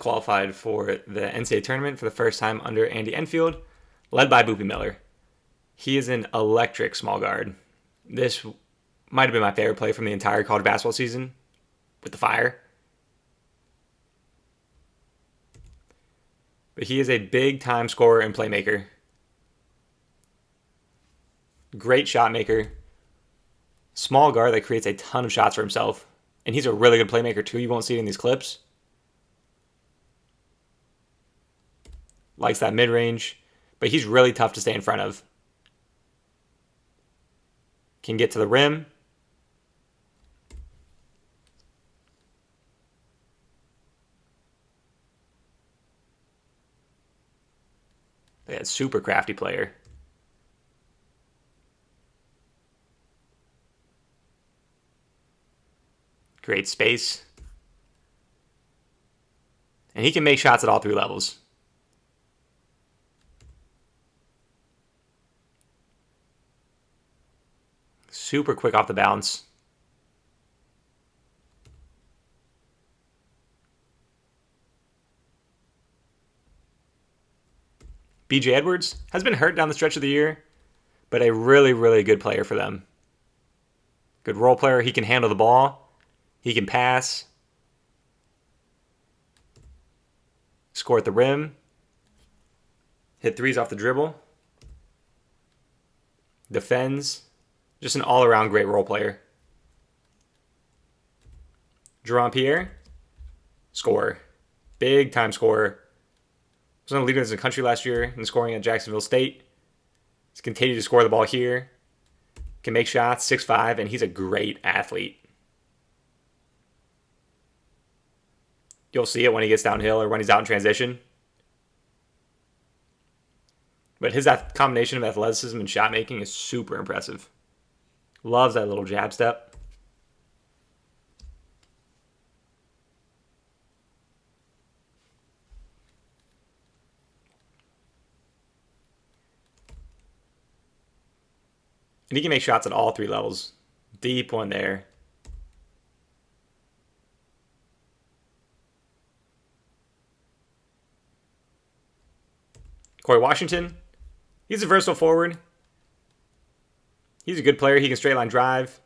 qualified for the NCAA tournament for the first time under Andy Enfield, led by Boopy Miller. He is an electric small guard. This might have been my favorite play from the entire college basketball season with the fire. But he is a big-time scorer and playmaker. Great shot maker. Small guard that creates a ton of shots for himself. And he's a really good playmaker too. You won't see it in these clips. Likes that mid-range. But he's really tough to stay in front of. Can get to the rim. Yeah, super crafty player. Great space. And he can make shots at all three levels. Super quick off the bounce. BJ Edwards has been hurt down the stretch of the year, but a really, really good player for them. Good role player. He can handle the ball. He can pass. Score at the rim. Hit threes off the dribble. Defends. Just an all-around great role player. Jerome Pierre. Scorer. Big-time scorer. Was one of the leaders in the country last year in scoring at Jacksonville State. He's continued to score the ball here. Can make shots, 6'5", and he's a great athlete. You'll see it when he gets downhill or when he's out in transition. But his combination of athleticism and shot making is super impressive. Loves that little jab step. And he can make shots at all three levels. Deep one there. Corey Washington. He's a versatile forward. He's a good player. He can straight line drive,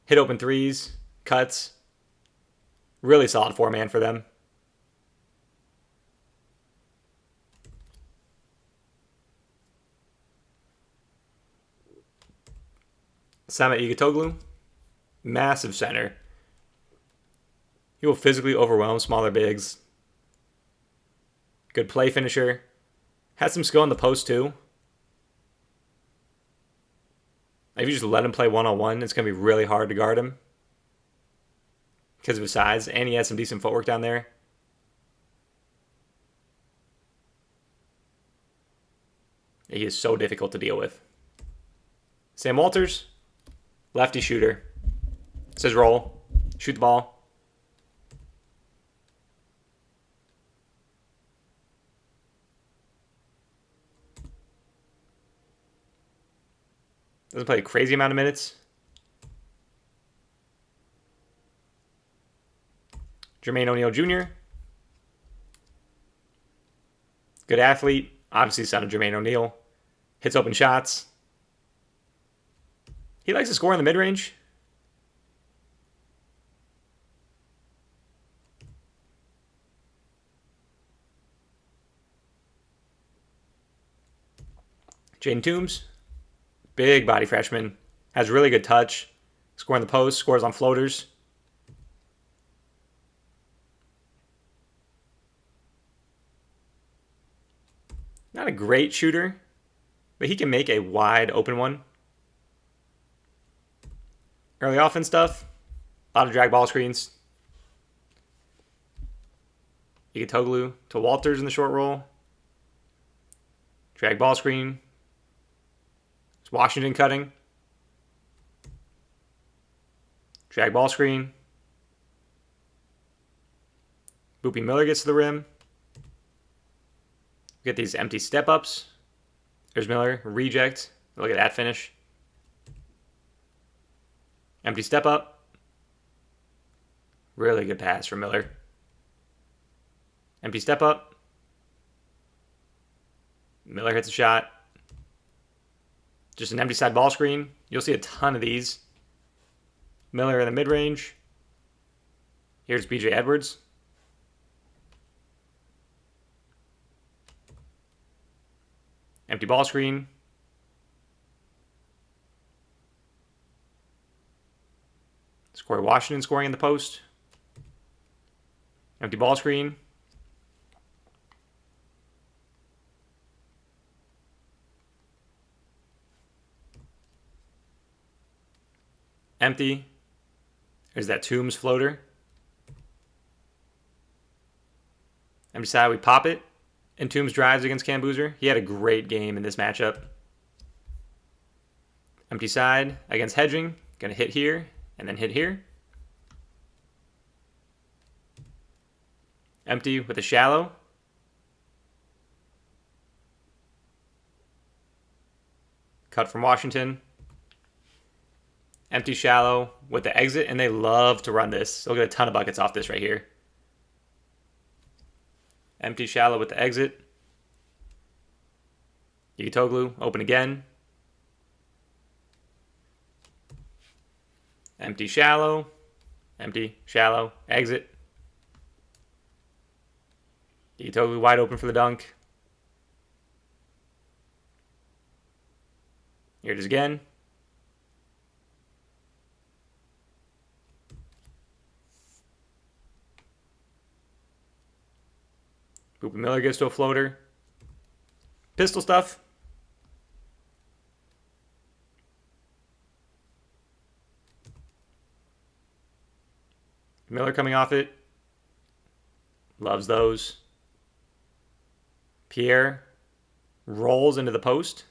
hit open threes, cuts. Really solid four-man for them. Sama Igitoglu, massive center. He will physically overwhelm smaller bigs. Good play finisher. Has some skill in the post too. If you just let him play one-on-one, it's going to be really hard to guard him because of his size, and he has some decent footwork down there. He is so difficult to deal with. Sam Walters, lefty shooter. Says roll, shoot the ball. Doesn't play a crazy amount of minutes. Jermaine O'Neal Jr. Good athlete. Obviously son of Jermaine O'Neal. Hits open shots. He likes to score in the mid-range. Jaden Toombs. Big body freshman. Has really good touch. Scoring the post. Scores on floaters. Not a great shooter, but he can make a wide open one. Early offense stuff. A lot of drag ball screens. Igitoglu to Walters in the short roll. Drag ball screen. It's Washington cutting. Drag ball screen. Boopy Miller gets to the rim. Get these empty step-ups. There's Miller. Reject. Look at that finish. Empty step-up. Really good pass from Miller. Empty step up. Miller hits a shot. Just an empty side ball screen. You'll see a ton of these. Miller in the mid-range. Here's BJ Edwards. Empty ball screen. Corey Washington scoring in the post. Empty ball screen. Empty. There's that Toombs floater. Empty side, we pop it. And Toombs drives against Cam Boozer. He had a great game in this matchup. Empty side against Hedging. Gonna hit here and then hit here. Empty with a shallow. Cut from Washington. Empty shallow with the exit, and they love to run this. They'll get a ton of buckets off this right here. Empty shallow with the exit. Yigitoglu, open again. Empty shallow, exit. Yigitoglu wide open for the dunk. Here it is again. Booper Miller gets to a floater. Pistol stuff. Miller coming off it. Loves those. Pierre rolls into the post.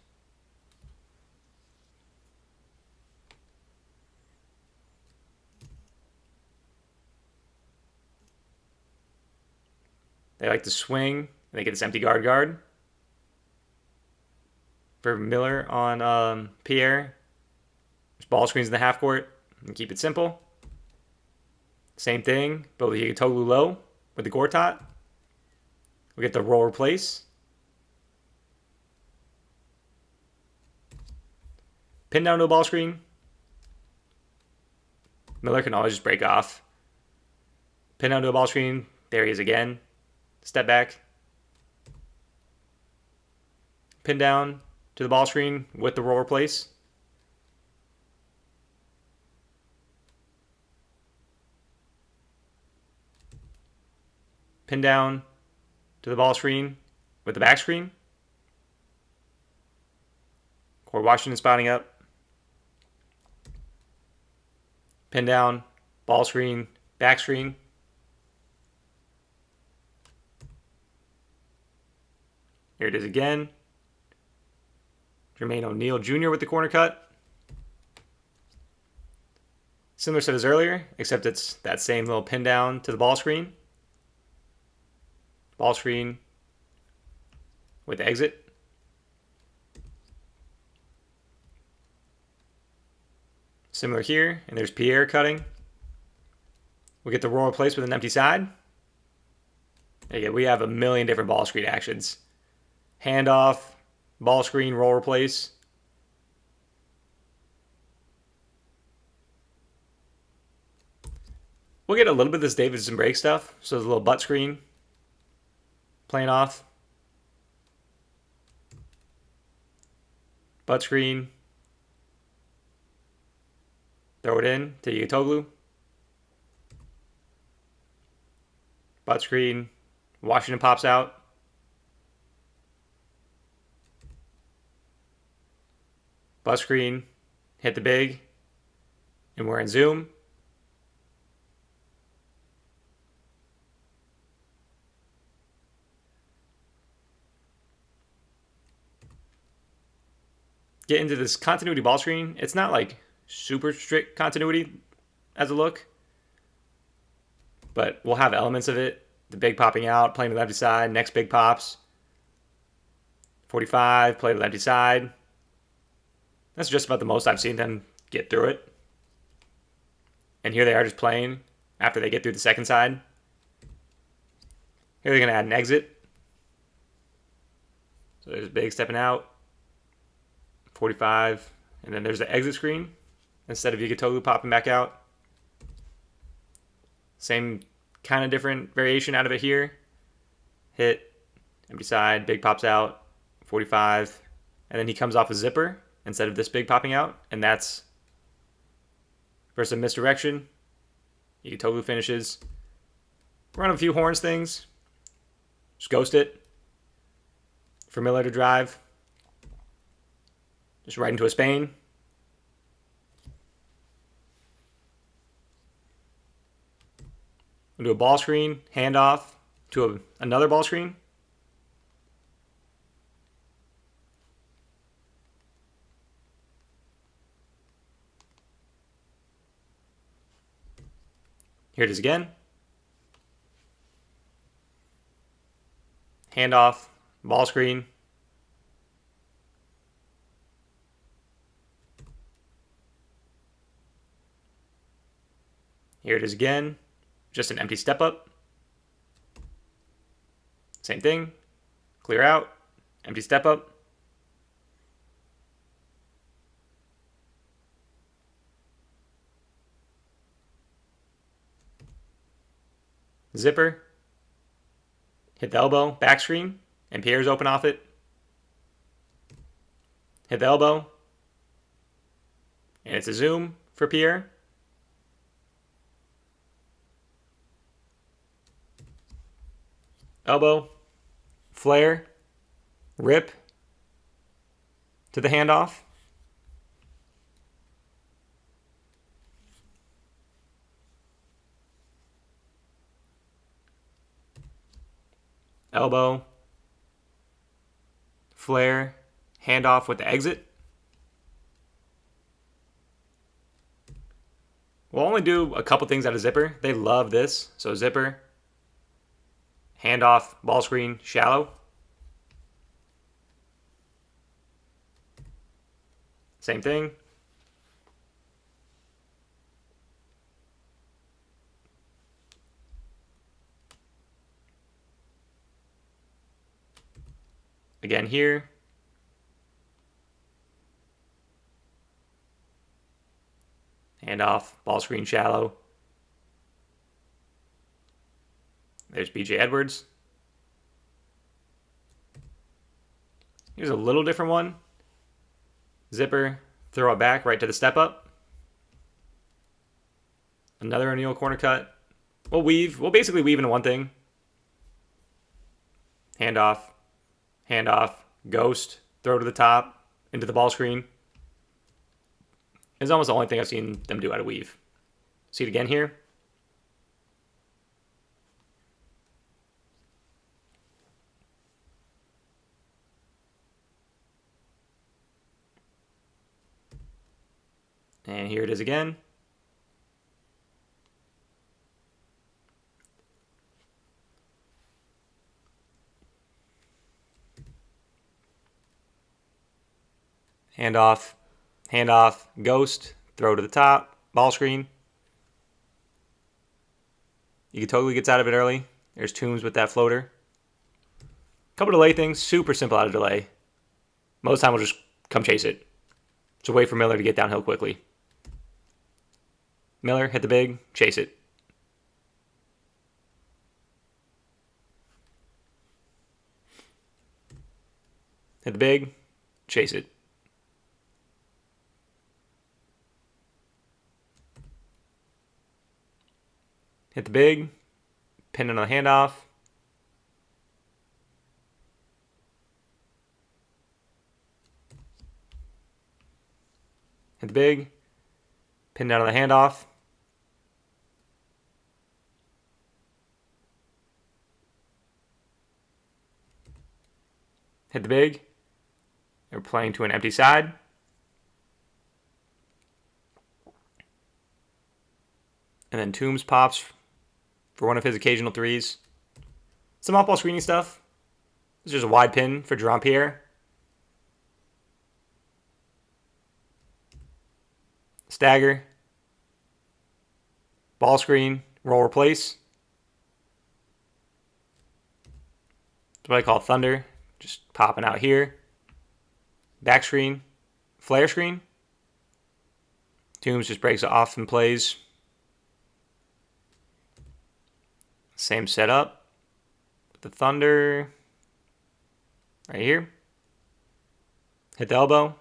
They like to swing. They get this empty guard. For Miller on Pierre. There's ball screens in the half court. And keep it simple. Same thing, but with Yigitoglu low with the Gortat. We get the roll replace. Pin down to a ball screen. Miller can always just break off. Pin down to a ball screen. There he is again. Step back. Pin down to the ball screen with the roll replace. Pin down to the ball screen with the back screen. Corey Washington spotting up. Pin down, ball screen, back screen. Here it is again. Jermaine O'Neal Jr. with the corner cut. Similar set as earlier, except it's that same little pin down to the ball screen. Ball screen with exit. Similar here, and there's Pierre cutting. We'll get the roll replaced with an empty side. Again, we have a million different ball screen actions. Handoff, ball screen, roll replace. We'll get a little bit of this Davidson break stuff. So there's a little butt screen. Playing off. Butt screen. Throw it in to Yigitoglu. Butt screen. Washington pops out. Butt screen. Hit the big. And we're in zoom. Get into this continuity ball screen. It's not like super strict continuity as a look, but we'll have elements of it. The big popping out, playing to the lefty side, next big pops. 45, play to the lefty side. That's just about the most I've seen them get through it. And here they are just playing after they get through the second side. Here they're going to add an exit. So there's big stepping out, 45, and then there's the exit screen instead of Yugatogu popping back out. Same kind of different variation out of it here. Hit, empty side, big pops out, 45, and then he comes off a zipper instead of this big popping out, and that's versus a misdirection. Yugatogu finishes. Run a few horns things. Just ghost it. For Miller to drive. Just right into a Spain. We'll do a ball screen, handoff to another ball screen. Here it is again. Handoff, ball screen. Here it is again. Just an empty step up. Same thing. Clear out. Empty step up. Zipper. Hit the elbow. Back screen. And Pierre's open off it. Hit the elbow. And it's a zoom for Pierre. Elbow, flare, rip to the handoff. Elbow, flare, handoff with the exit. We'll only do a couple things out of zipper. They love this. So zipper, handoff, ball screen, shallow. Same thing. Again here. Handoff, ball screen, shallow. There's BJ Edwards. Here's a little different one. Zipper, throw it back right to the step up. Another O'Neal corner cut. We'll weave. We'll basically weave into one thing. Handoff, handoff, ghost, throw to the top, into the ball screen. It's almost the only thing I've seen them do out of weave. See it again here. And here it is again. Handoff, handoff, ghost, throw to the top, ball screen. You can totally gets out of it early. There's Toombs with that floater. Couple delay things, super simple out of delay. Most time we'll just come chase it. So wait for Miller to get downhill quickly. Miller, hit the big, chase it. Hit the big, chase it. Hit the big, pin it on the handoff. Hit the big, pin down on the handoff. Hit the big. They're playing to an empty side. And then Toombs pops for one of his occasional threes. Some off-ball screening stuff. This is just a wide pin for Jerome Pierre. Stagger. Ball screen. Roll replace. what I call Thunder. Just popping out here. Back screen. Flare screen. Tombs just breaks it off and plays. Same setup. The Thunder. Right here. Hit the elbow.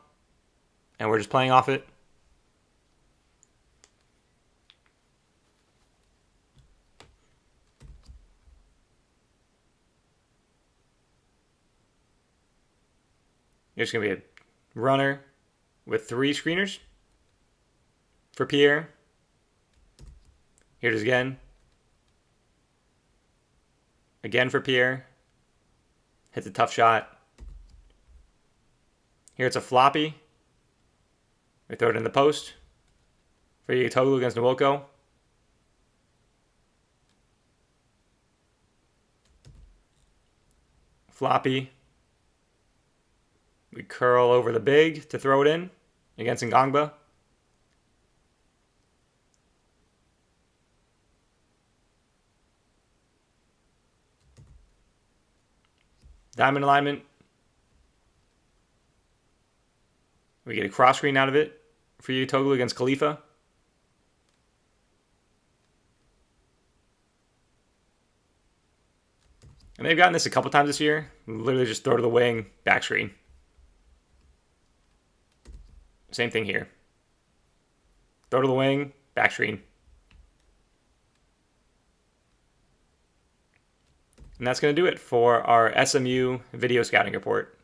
And we're just playing off it. There's going to be a runner with 3 screeners for Pierre. Here it is again. Again for Pierre. Hits a tough shot. Here it's a floppy. We throw it in the post for Yugitogu against Nwoko. Floppy. We curl over the big to throw it in against Ngangba. Diamond alignment. We get a cross screen out of it for Yugitogu against Khalifa. And they've gotten this a couple times this year. Literally just throw to the wing, back screen. Same thing here. Throw to the wing, back screen. And that's going to do it for our SMU video scouting report.